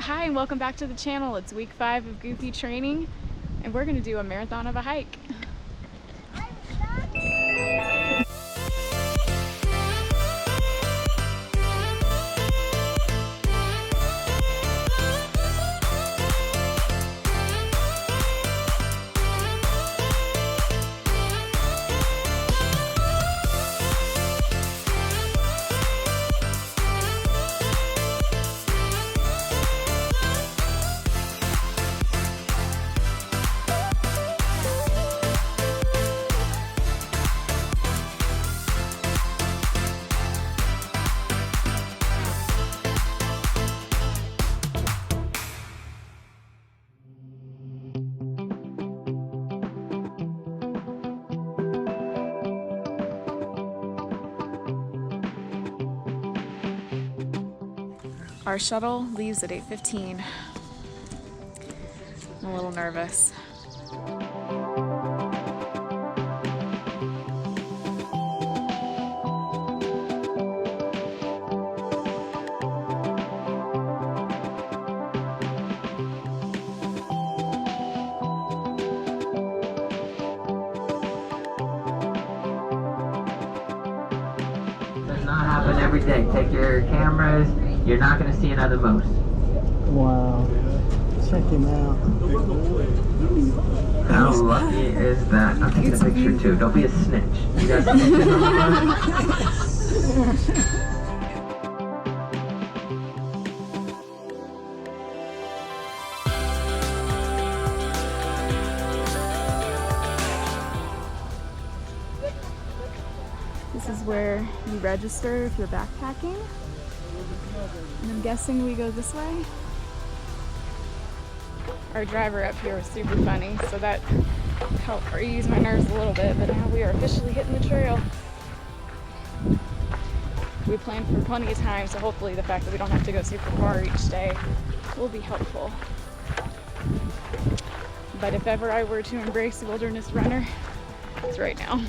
Hi and welcome back to the channel. It's week 5 of Goofy training and we're going to do a marathon of a hike. Our shuttle leaves at 8:15. I'm a little nervous. Does not happen every day. Take your cameras. You're not going to see another moose. Wow. Check him out. How lucky is that? I'm taking a picture too. Don't be a snitch. You guys snitching on the This is where you register if you're backpacking. And I'm guessing we go this way. Our driver up here was super funny, so that helped ease my nerves a little bit, but now we are officially hitting the trail. We planned for plenty of time, so hopefully the fact that we don't have to go super far each day will be helpful. But if ever I were to embrace a wilderness runner, it's right now.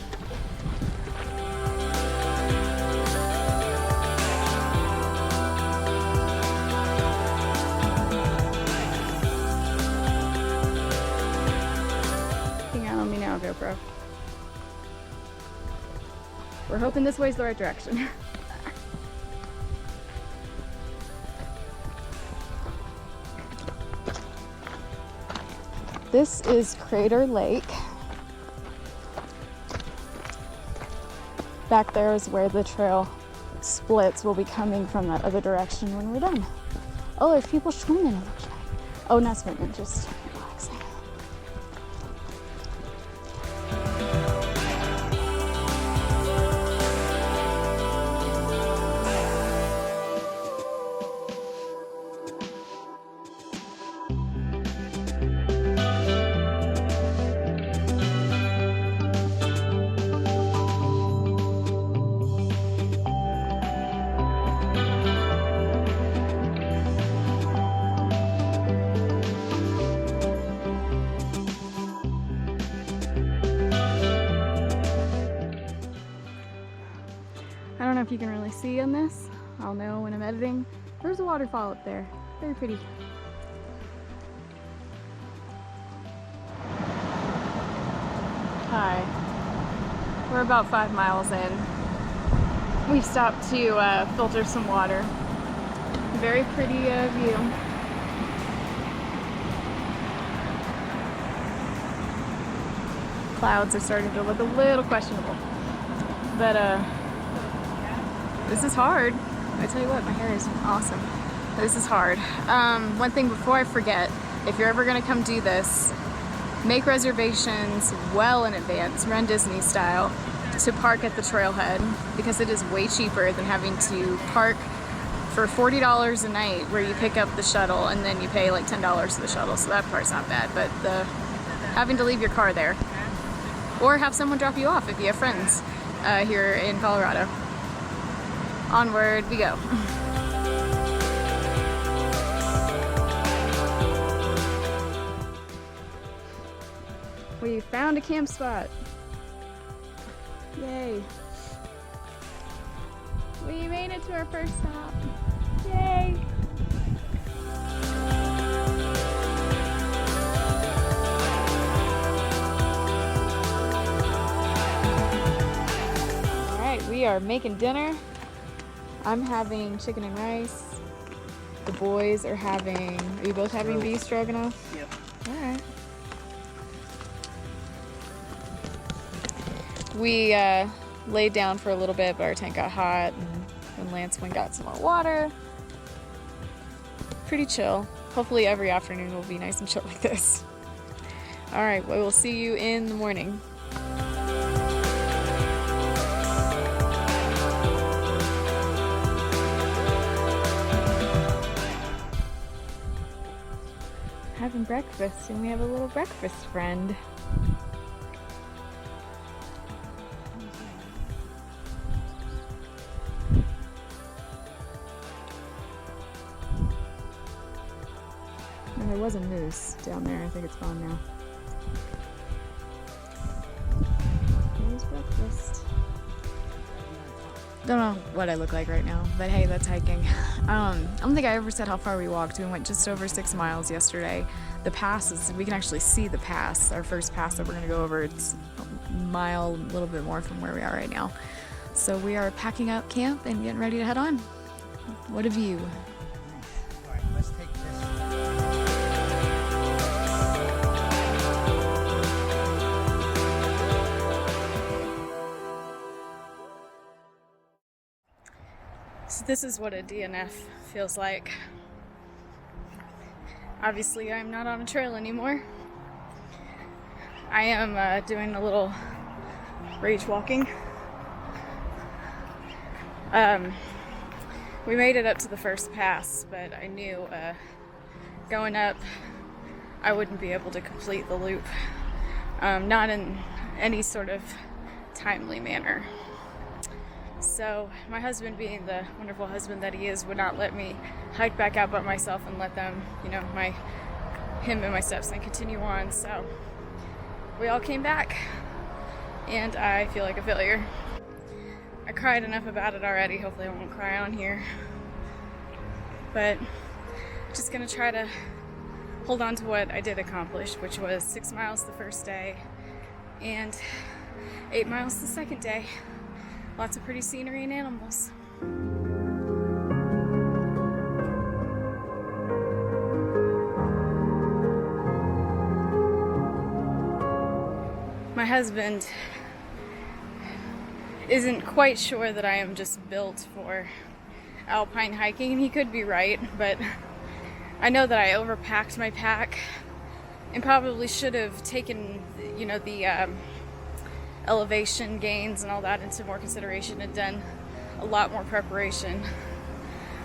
GoPro. We're hoping this way's the right direction. This is Crater Lake. Back there is where the trail splits. We'll be coming from that other direction when we're done. Oh, there's people swimming in it. Oh, not swimming, just relaxing. I don't know if you can really see on this. I'll know when I'm editing. There's a waterfall up there. Very pretty. Hi. We're about 5 miles in. We stopped to filter some water. Very pretty view. Clouds are starting to look a little questionable. But this is hard. I tell you what, my hair is awesome. This is hard. One thing before I forget, if you're ever gonna come do this, make reservations well in advance, run Disney style, to park at the trailhead, because it is way cheaper than having to park for $40 a night where you pick up the shuttle and then you pay like $10 for the shuttle, so that part's not bad, but having to leave your car there. Or have someone drop you off if you have friends here in Colorado. Onward we go. We found a camp spot. Yay. We made it to our first stop. Yay. we are making dinner. I'm having chicken and rice. The boys are having, are you both having beef stroganoff? Yep. All right. We laid down for a little bit, but our tent got hot, and then Lance went and got some more water. Pretty chill. Hopefully every afternoon will be nice and chill like this. All right, well, we'll see you in the morning. Having breakfast, and we have a little breakfast friend. And there was a moose down there. I think it's gone now. There's breakfast. Don't know what I look like right now, but hey, that's hiking. I don't think I ever said how far we walked. We went just over 6 miles yesterday. The pass is, we can actually see the pass. Our first pass that we're gonna go over, it's a mile, a little bit more from where we are right now. So we are packing up camp and getting ready to head on. What a view. All right, let's take this. So this is what a DNF feels like. Obviously, I'm not on a trail anymore. I am doing a little rage walking. We made it up to the first pass, but I knew going up I wouldn't be able to complete the loop. Not in any sort of timely manner. So my husband, being the wonderful husband that he is, would not let me hike back out by myself and let them, you know, him and my stepson continue on. So we all came back, and I feel like a failure. I cried enough about it already. Hopefully I won't cry on here. But just gonna try to hold on to what I did accomplish, which was 6 miles the first day and 8 miles the second day. Lots of pretty scenery and animals. My husband isn't quite sure that I am just built for alpine hiking, and he could be right, but I know that I overpacked my pack and probably should have taken, you know, the elevation gains and all that into more consideration and done a lot more preparation.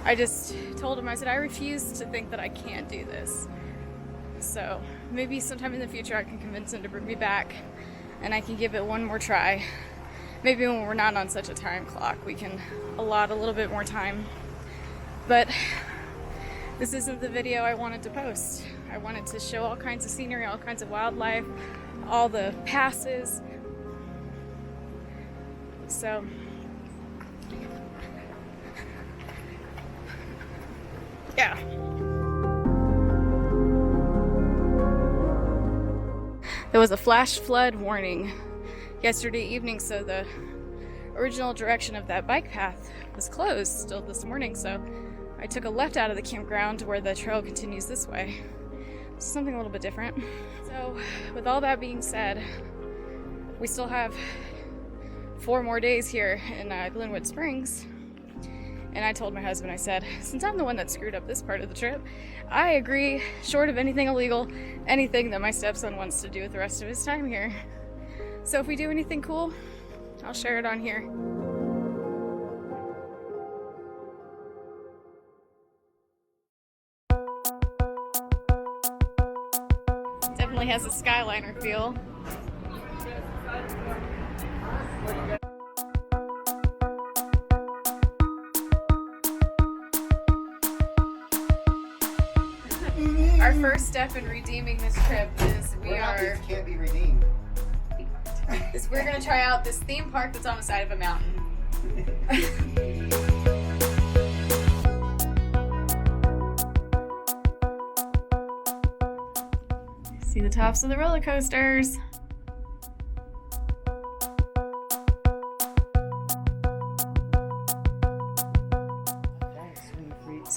I just told him, I said, I refuse to think that I can't do this. So maybe sometime in the future I can convince him to bring me back and I can give it one more try. Maybe when we're not on such a time clock, we can allot a little bit more time. But this isn't the video I wanted to post. I wanted to show all kinds of scenery, all kinds of wildlife, all the passes. So yeah. There was a flash flood warning yesterday evening, so the original direction of that bike path was closed still this morning, so I took a left out of the campground where the trail continues this way. Something a little bit different. So with all that being said, we still have 4 more days here in Glenwood Springs, and I told my husband, I said, since I'm the one that screwed up this part of the trip, I agree, short of anything illegal, anything that my stepson wants to do with the rest of his time here. So if we do anything cool, I'll share it on here. Definitely has a Skyliner feel. Our first step in redeeming this trip is Can't be redeemed. we're gonna try out this theme park that's on the side of a mountain. See the tops of the roller coasters.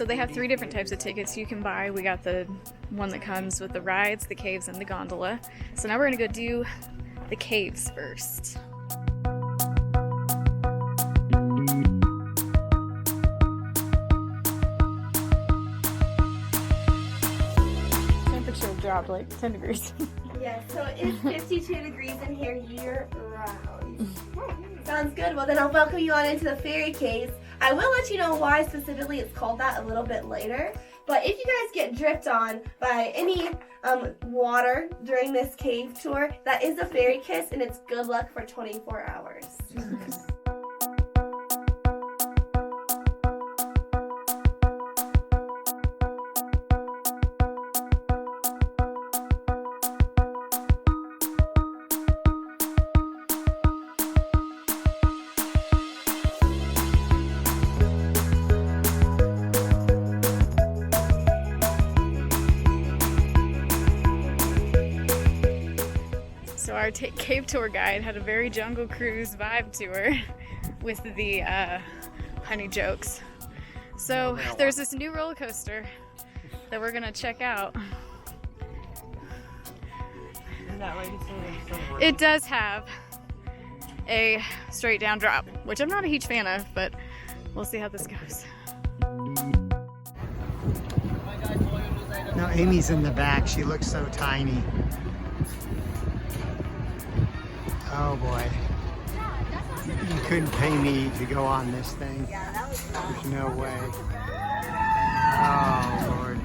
So they have 3 different types of tickets you can buy. We got the one that comes with the rides, the caves, and the gondola. So now we're gonna go do the caves first. Temperature dropped like 10 degrees. Yeah, so it's 52 degrees in here year round. Sounds good. Well, then I'll welcome you on into the fairy caves. I will let you know why specifically it's called that a little bit later. But if you guys get dripped on by any water during this cave tour, that is a fairy kiss, and it's good luck for 24 hours. So our cave tour guide had a very Jungle Cruise vibe tour with the honey jokes. So there's this new roller coaster that we're gonna check out. It does have a straight down drop, which I'm not a huge fan of, but we'll see how this goes. Now Amy's in the back. She looks so tiny. Oh boy. You couldn't pay me to go on this thing. There's no way. Oh Lord.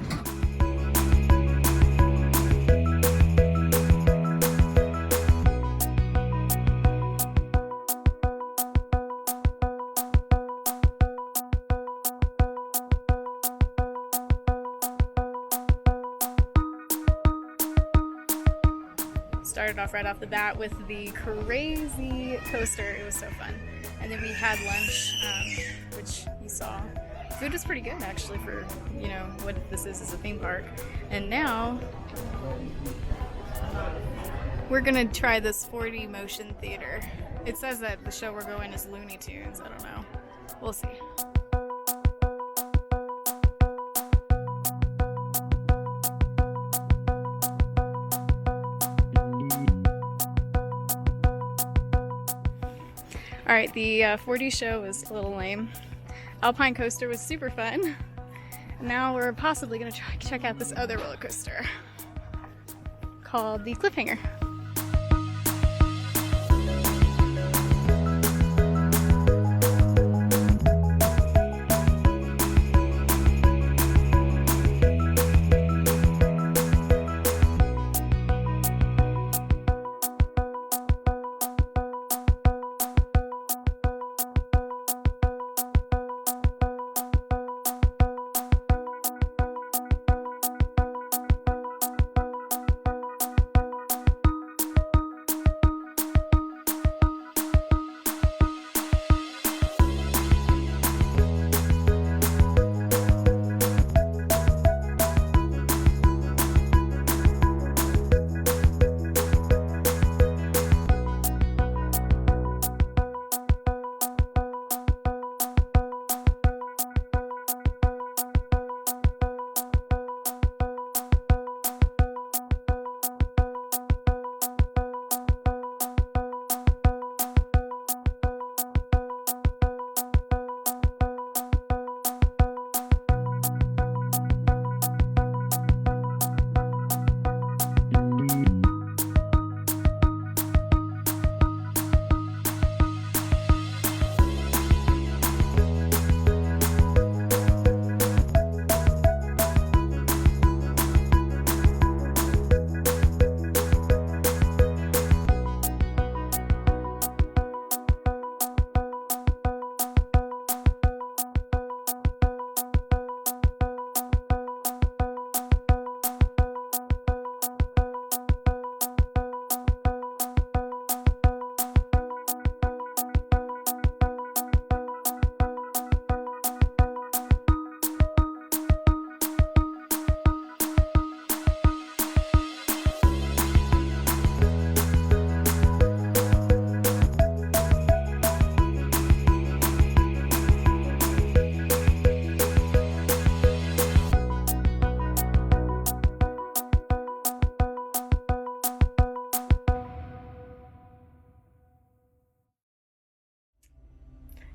Started off right off the bat with the crazy coaster. It was so fun. And then we had lunch, which you saw. Food was pretty good actually for, you know, what this is a theme park. And now we're gonna try this 4D motion theater. It says that the show we're going is Looney Tunes. I don't know. We'll see. Alright, the 4D show was a little lame. Alpine coaster was super fun. Now we're possibly going to try check out this other roller coaster called the Cliffhanger.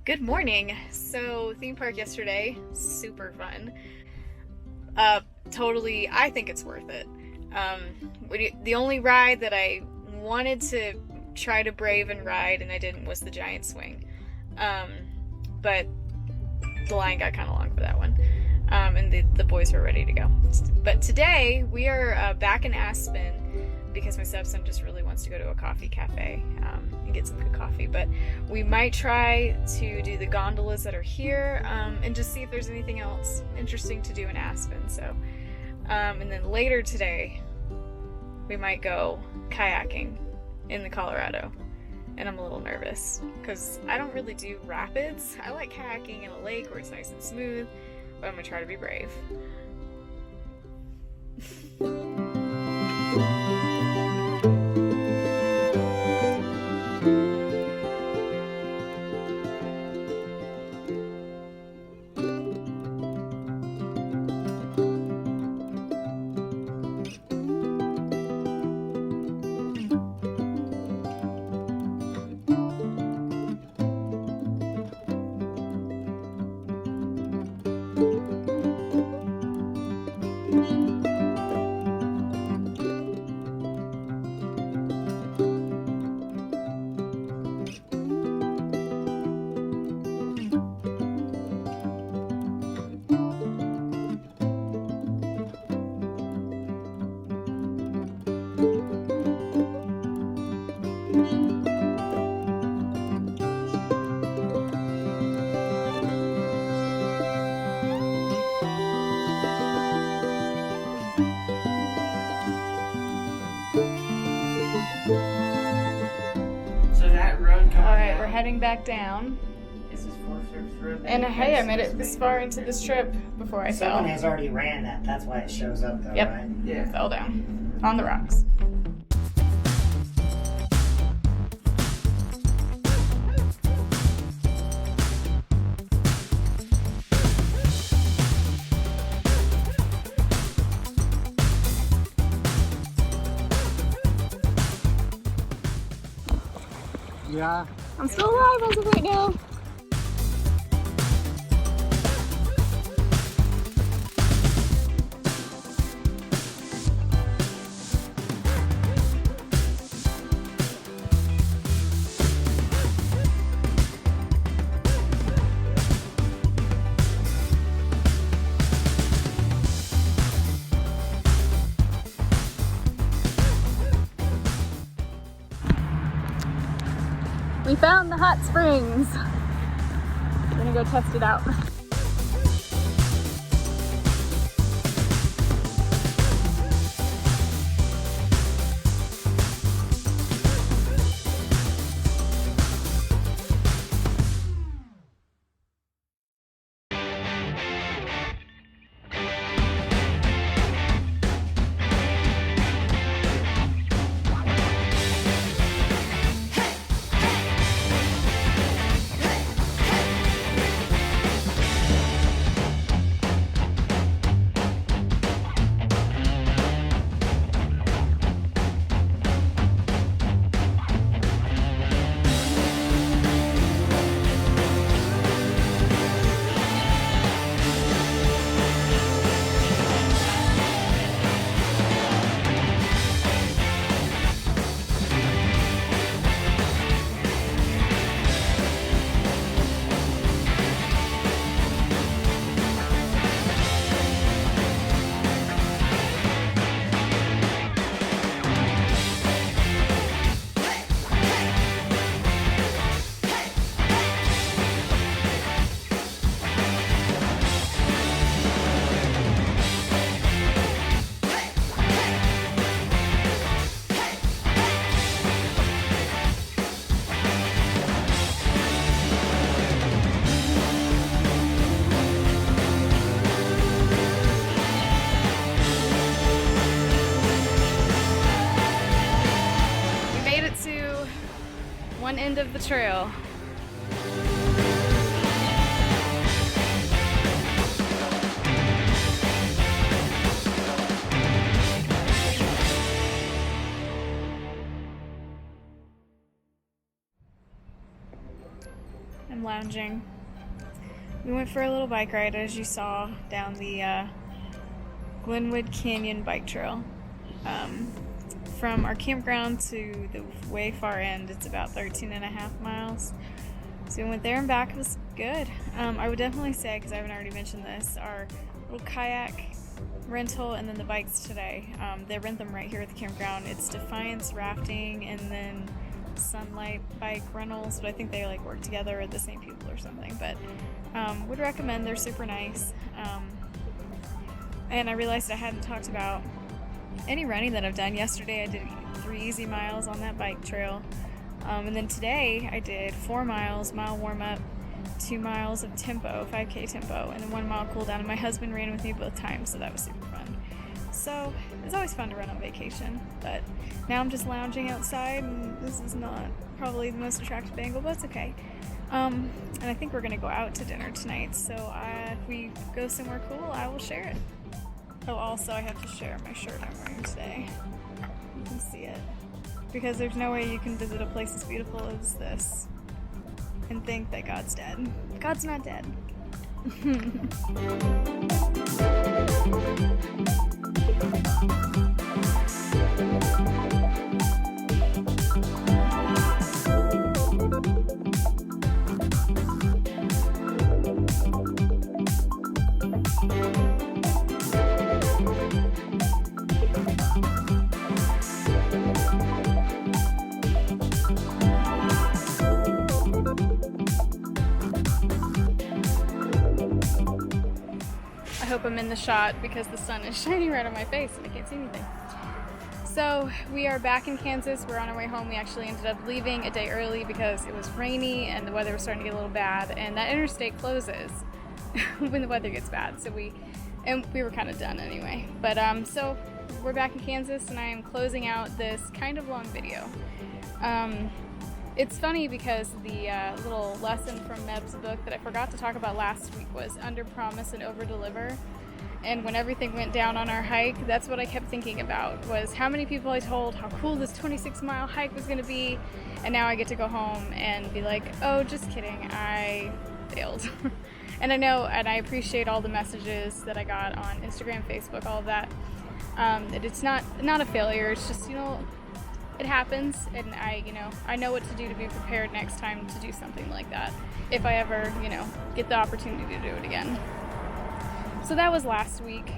Good morning. So theme park yesterday, super fun. Totally, I think it's worth it. The only ride that I wanted to try to brave and ride and I didn't was the giant swing. But the line got kind of long for that one. And the boys were ready to go. But today we are back in Aspen because my stepson just really wants to go to a coffee cafe and get some good coffee. But we might try to do the gondolas that are here and just see if there's anything else interesting to do in Aspen. So, and then later today we might go kayaking in the Colorado. And I'm a little nervous because I don't really do rapids. I like kayaking in a lake where it's nice and smooth, but I'm gonna try to be brave. Alright, we're heading back down. This is Forest Service Road. And hey, I made it this far into this trip before I Someone fell. has already ran that. That's why it shows up though, Yep. right? Yeah. Fell down. On the rocks. Yeah. I'm still alive as of right now. We found the hot springs. We're gonna go test it out. One end of the trail. I'm lounging. We went for a little bike ride, as you saw, down the Glenwood Canyon bike trail. From our campground to the way far end, it's about 13.5 miles. So we went there and back. It was good. I would definitely say, because I haven't already mentioned this, our little kayak rental and then the bikes today. They rent them right here at the campground. It's Defiance Rafting and then Sunlight Bike Rentals, but I think they like work together or the same people or something. But would recommend. They're super nice. And I realized I hadn't talked about any running that I've done. Yesterday I did 3 easy miles on that bike trail. And then today I did 4 miles, mile warm-up, 2 miles of tempo, 5K tempo, and then 1 mile cool down. And my husband ran with me both times, so that was super fun. So it's always fun to run on vacation, but now I'm just lounging outside, and this is not probably the most attractive angle, but it's okay. And I think we're gonna go out to dinner tonight, so if we go somewhere cool, I will share it. Oh, also I have to share my shirt I'm wearing today. You can see it. Because there's no way you can visit a place as beautiful as this and think that God's dead. God's not dead. I hope I'm in the shot because the sun is shining right on my face and I can't see anything. So we are back in Kansas. We're on our way home. We actually ended up leaving a day early because it was rainy and the weather was starting to get a little bad, and that interstate closes when the weather gets bad. So we were kind of done anyway. But so we're back in Kansas and I am closing out this kind of long video. It's funny because the little lesson from Meb's book that I forgot to talk about last week was under promise and over deliver. And when everything went down on our hike, that's what I kept thinking about, was how many people I told how cool this 26-mile hike was going to be, and now I get to go home and be like, oh, just kidding, I failed. And I know, and I appreciate all the messages that I got on Instagram, Facebook, all of that. That it's not a failure, it's just, it happens, and I know what to do to be prepared next time to do something like that, if I ever, get the opportunity to do it again. So that was last week.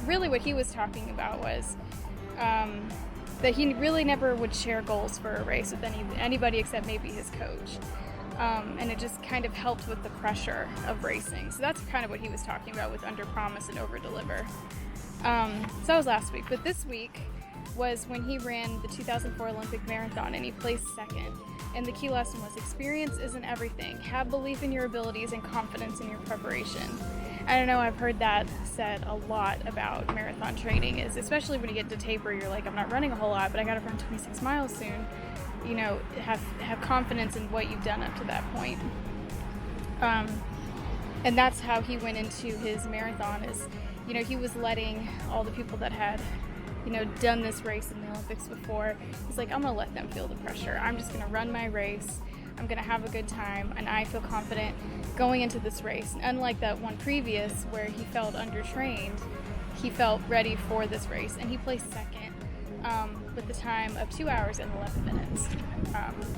Really what he was talking about was that he really never would share goals for a race with anybody except maybe his coach. And it just kind of helped with the pressure of racing. So that's kind of what he was talking about with under promise and over deliver. So that was last week. But this week was when he ran the 2004 Olympic Marathon and he placed second. And the key lesson was experience isn't everything. Have belief in your abilities and confidence in your preparation. I don't know, I've heard that said a lot about marathon training, is especially when you get to taper, you're like, I'm not running a whole lot, but I gotta run 26 miles soon. Have confidence in what you've done up to that point. And that's how he went into his marathon, is, he was letting all the people that had, done this race in the Olympics before, he's like, I'm gonna let them feel the pressure. I'm just gonna run my race. I'm gonna have a good time, and I feel confident going into this race. And unlike that one previous where he felt undertrained, he felt ready for this race, and he placed second with the time of 2 hours and 11 minutes.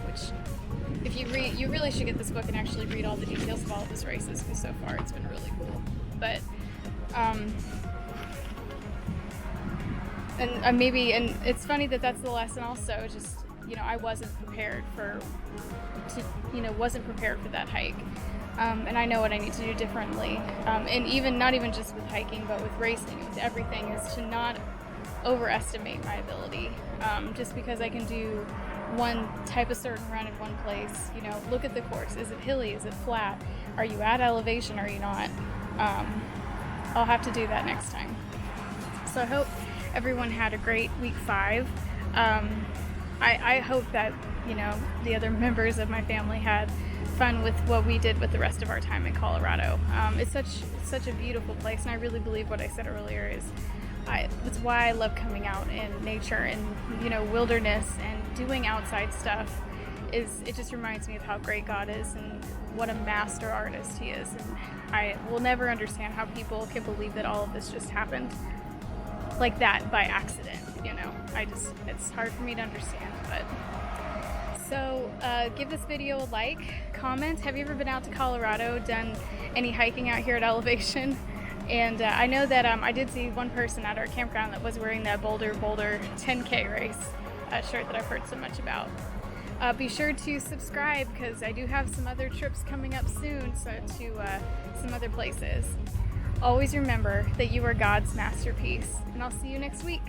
Which, if you read, you really should get this book and actually read all the details of all of his races, because so far it's been really cool. But and it's funny that that's the lesson also. Just I wasn't prepared for that hike, and I know what I need to do differently. And even not even just with hiking, but with racing, with everything, is to not overestimate my ability. Just because I can do one type of certain run in one place, look at the course. Is it hilly? Is it flat? Are you at elevation? Are you not? I'll have to do that next time. So I hope everyone had a great week 5. I hope that, the other members of my family had fun with what we did with the rest of our time in Colorado. It's such a beautiful place, and I really believe what I said earlier is, it's why I love coming out in nature and, wilderness and doing outside stuff, it just reminds me of how great God is and what a master artist he is. And I will never understand how people can believe that all of this just happened like that by accident, you know. It's hard for me to understand. But so give this video a like, comment. Have you ever been out to Colorado, done any hiking out here at elevation? And I know that I did see one person at our campground that was wearing that Boulder 10K race shirt that I've heard so much about. Be sure to subscribe because I do have some other trips coming up soon, so to some other places. Always remember that you are God's masterpiece, and I'll see you next week.